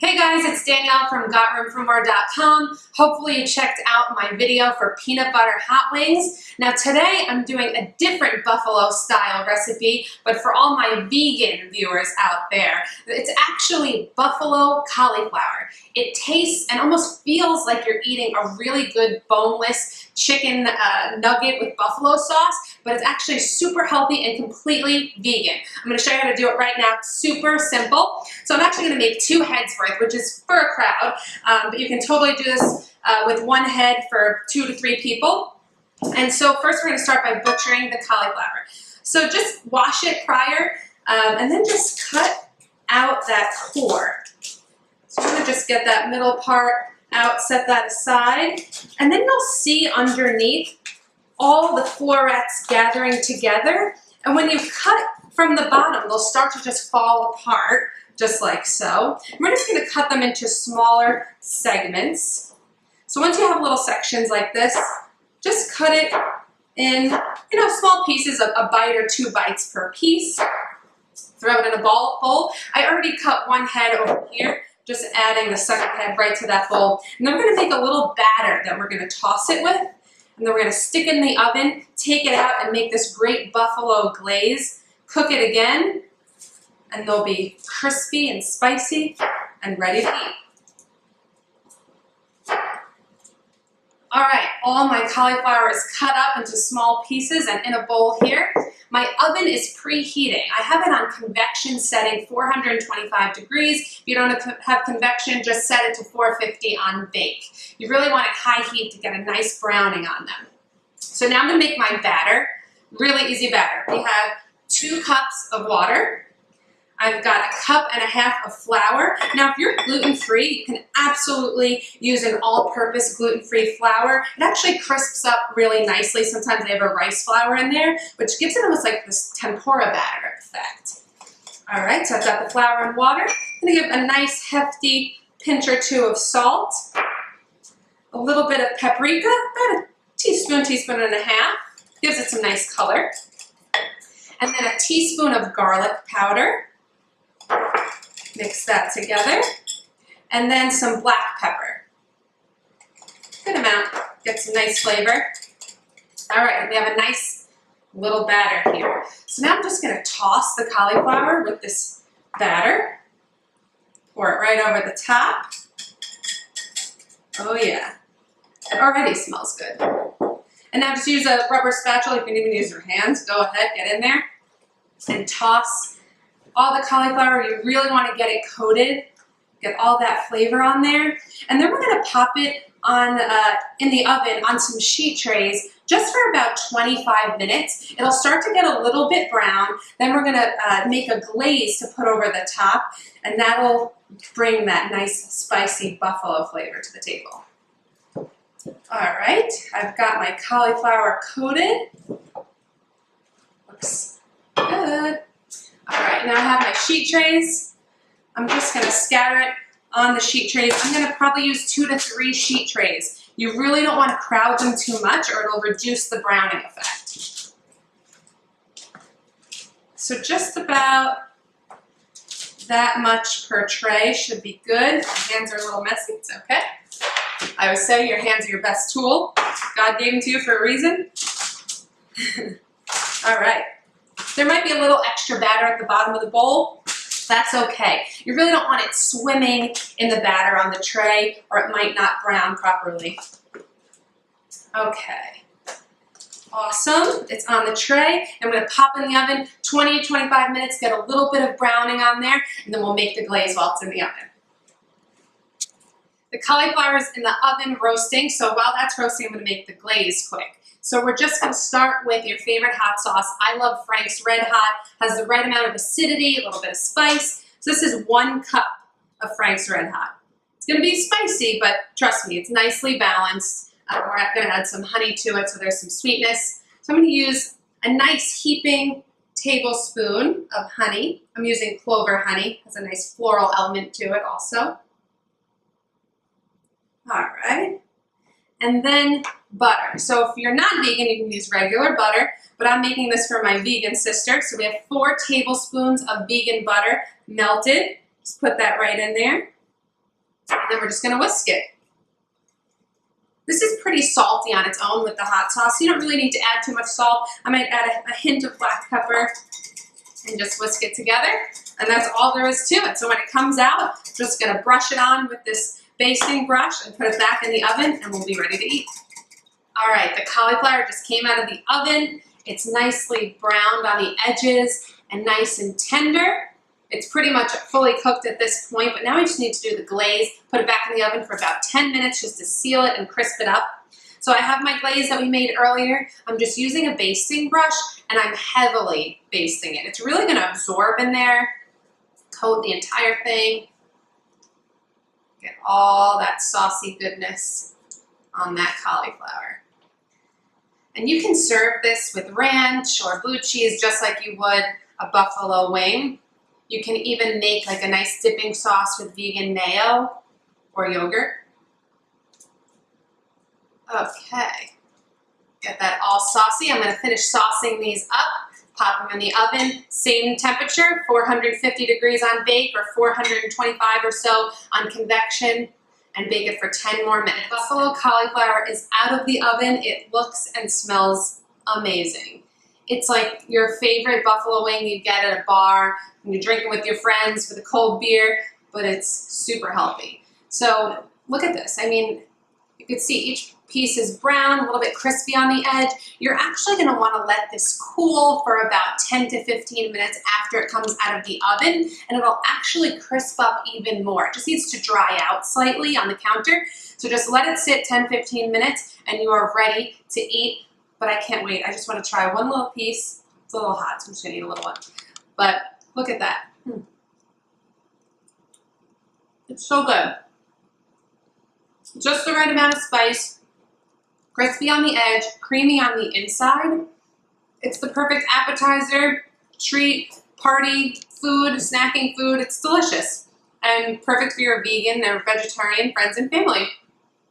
Hey guys, it's Danielle from GotRoomForMore.com. Hopefully you checked out my video for peanut butter hot wings. Now today I'm doing a different buffalo style recipe, but for all my vegan viewers out there, it's actually buffalo cauliflower. It tastes and almost feels like you're eating a really good boneless chicken nugget with buffalo sauce, but it's actually super healthy and completely vegan. I'm going to show you how to do it right now. It's super simple. So I'm actually going to make 2 heads worth, which is for a crowd, but you can totally do this with 1 head for 2 to 3 people. And so first we're going to start by butchering the cauliflower. So just wash it prior and then just cut out that core. So I'm going to just get that middle part out, set that aside, and then you'll see underneath all the florets gathering together. And when you cut from the bottom, they'll start to just fall apart, just like so. And we're just going to cut them into smaller segments. So once you have little sections like this, just cut it in, small pieces, a bite or 2 bites per piece. Throw it in a bowl. I already cut 1 head over here, just adding the second head right to that bowl. And then we're going to make a little batter that we're going to toss it with. And then we're going to stick it in the oven, take it out, and make this great buffalo glaze. Cook it again, and they'll be crispy and spicy and ready to eat. All right, all my cauliflower is cut up into small pieces and in a bowl here. My oven is preheating. I have it on convection setting, 425 degrees. If you don't have convection, just set it to 450 on bake. You really want it high heat to get a nice browning on them. So now I'm gonna make my batter, really easy batter. We have 2 cups of water. I've got 1.5 cups of flour. Now, if you're gluten-free, you can absolutely use an all-purpose gluten-free flour. It actually crisps up really nicely. Sometimes they have a rice flour in there, which gives it almost like this tempura batter effect. All right, so I've got the flour and water. I'm gonna give a nice hefty pinch or 2 of salt, a little bit of paprika, about a teaspoon and a half. Gives it some nice color. And then a teaspoon of garlic powder. Mix that together. And then some black pepper. Good amount, get some nice flavor. All right, we have a nice little batter here. So now I'm just gonna toss the cauliflower with this batter. Pour it right over the top. Oh yeah, it already smells good. And now just use a rubber spatula. You can even use your hands. Go ahead, get in there and toss all the cauliflower. You really want to get it coated, get all that flavor on there. And then we're going to pop it on in the oven on some sheet trays just for about 25 minutes. It'll start to get a little bit brown. Then we're going to make a glaze to put over the top, and that'll bring that nice spicy buffalo flavor to the table. All right, I've got my cauliflower coated. Looks good. All right, now I have my sheet trays. I'm just gonna scatter it on the sheet trays. I'm gonna probably use 2 to 3 sheet trays. You really don't wanna crowd them too much or it'll reduce the browning effect. So just about that much per tray should be good. My hands are a little messy, it's okay. I always say your hands are your best tool. God gave them to you for a reason. All right. There might be a little extra batter at the bottom of the bowl. That's okay. You really don't want it swimming in the batter on the tray or it might not brown properly. Okay. Awesome. It's on the tray. I'm going to pop in the oven 20 to 25 minutes, get a little bit of browning on there, and then we'll make the glaze while it's in the oven. The cauliflower is in the oven roasting, so while that's roasting, I'm going to make the glaze quick. So we're just going to start with your favorite hot sauce. I love Frank's Red Hot. Has the right amount of acidity, a little bit of spice. So this is 1 cup of Frank's Red Hot. It's going to be spicy, but trust me, it's nicely balanced. We're going to add some honey to it, so there's some sweetness. So I'm going to use a nice heaping tablespoon of honey. I'm using clover honey. It has a nice floral element to it also. All right, and then butter. So if you're not vegan, you can use regular butter, but I'm making this for my vegan sister. So we have 4 tablespoons of vegan butter melted. Just put that right in there. And then we're just gonna whisk it. This is pretty salty on its own with the hot sauce. You don't really need to add too much salt. I might add a hint of black pepper and just whisk it together. And that's all there is to it. So when it comes out, just gonna brush it on with this basting brush and put it back in the oven and we'll be ready to eat. All right, the cauliflower just came out of the oven. It's nicely browned on the edges and nice and tender. It's pretty much fully cooked at this point, but now we just need to do the glaze, put it back in the oven for about 10 minutes just to seal it and crisp it up. So I have my glaze that we made earlier. I'm just using a basting brush and I'm heavily basting it. It's really gonna absorb in there, coat the entire thing, get all that saucy goodness on that cauliflower. And you can serve this with ranch or blue cheese just like you would a buffalo wing. You can even make like a nice dipping sauce with vegan mayo or yogurt. Okay, get that all saucy. I'm gonna finish saucing these up, pop them in the oven, same temperature, 450 degrees on bake or 425 or so on convection, and bake it for 10 more minutes. Buffalo cauliflower is out of the oven. It looks and smells amazing. It's like your favorite buffalo wing you get at a bar and you're drinking with your friends with a cold beer, but it's super healthy. So look at this. I mean, you can see each piece is brown, a little bit crispy on the edge. You're actually gonna wanna let this cool for about 10 to 15 minutes after it comes out of the oven, and it'll actually crisp up even more. It just needs to dry out slightly on the counter. So just let it sit 10, 15 minutes and you are ready to eat. But I can't wait. I just wanna try one little piece. It's a little hot, so I'm just gonna eat a little one. But look at that. It's so good. Just the right amount of spice, crispy on the edge, creamy on the inside. It's the perfect appetizer, treat, party, food, snacking food. It's delicious and perfect for your vegan or vegetarian friends and family.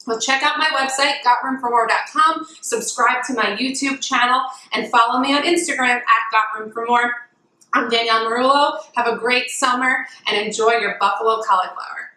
Well, check out my website, gotroomformore.com, subscribe to my YouTube channel, and follow me on Instagram @gotroomformore. I'm Danielle Marullo. Have a great summer and enjoy your buffalo cauliflower.